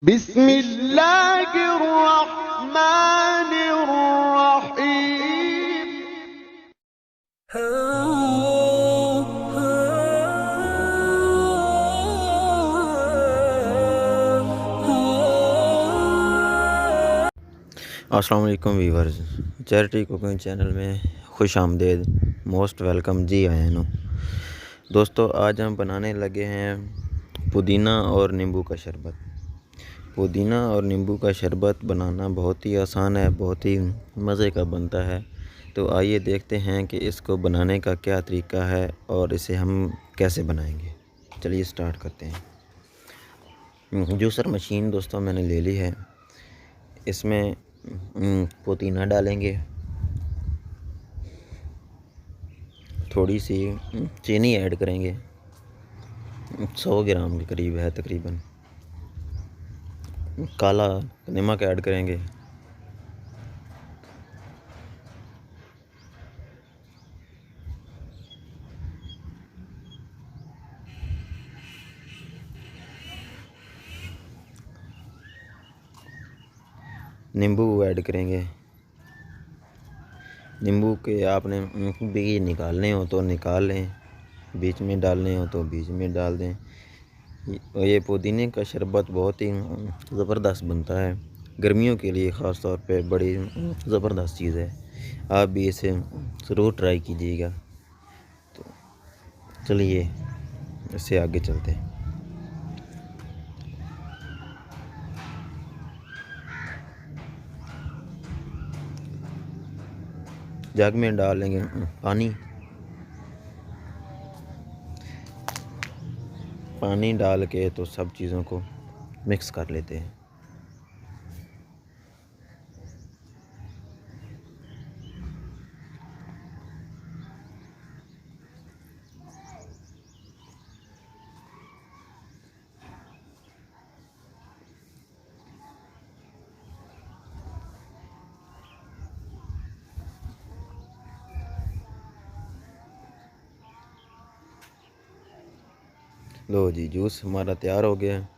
बिस्मिल्लाहिर्रहमानिर्रहीम। अस्सलाम वालेकुम वीवर्स, चैरिटी कुकिंग चैनल में खुश आमदेद, मोस्ट वेलकम जी आया नो। दोस्तों, आज हम बनाने लगे हैं पुदीना और नींबू का शरबत। पुदीना और नींबू का शरबत बनाना बहुत ही आसान है, बहुत ही मज़े का बनता है। तो आइए देखते हैं कि इसको बनाने का क्या तरीका है और इसे हम कैसे बनाएंगे। चलिए स्टार्ट करते हैं। जूसर मशीन दोस्तों मैंने ले ली है। इसमें पुदीना डालेंगे, थोड़ी सी चीनी ऐड करेंगे, 100 ग्राम के करीब है तकरीबन। काला नमक ऐड करेंगे, नींबू ऐड करेंगे। नींबू के आपने बीज निकालने हो तो निकाल लें, बीच में डालने हो तो बीच में डाल दें। ये पुदीने का शरबत बहुत ही ज़बरदस्त बनता है, गर्मियों के लिए ख़ास तौर पे बड़ी ज़बरदस्त चीज़ है। आप भी इसे ज़रूर ट्राई कीजिएगा। तो चलिए इससे आगे चलते हैं। जग में डालेंगे पानी डाल के तो सब चीज़ों को मिक्स कर लेते हैं। लो जी, जूस हमारा तैयार हो गया है।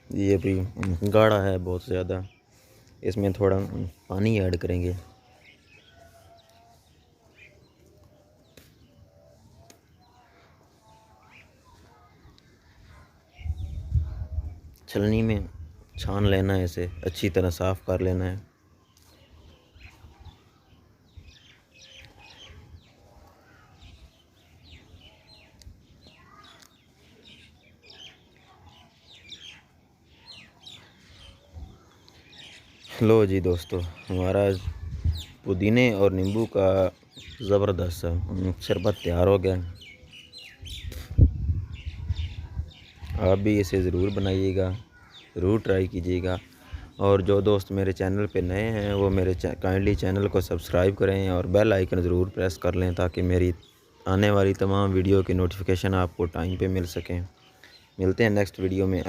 ये भी गाढ़ा है बहुत ज़्यादा, इसमें थोड़ा पानी ऐड करेंगे। छलनी में छान लेना है, इसे अच्छी तरह साफ़ कर लेना है। लो जी दोस्तों, हमारा पुदीने और नींबू का ज़बरदस्त शरबत तैयार हो गया। आप भी इसे ज़रूर बनाइएगा, ज़रूर ट्राई कीजिएगा। और जो दोस्त मेरे चैनल पे नए हैं वो मेरे काइंडली चैनल को सब्सक्राइब करें और बेल आइकन ज़रूर प्रेस कर लें, ताकि मेरी आने वाली तमाम वीडियो की नोटिफिकेशन आपको टाइम पे मिल सकें। मिलते हैं नेक्स्ट वीडियो में।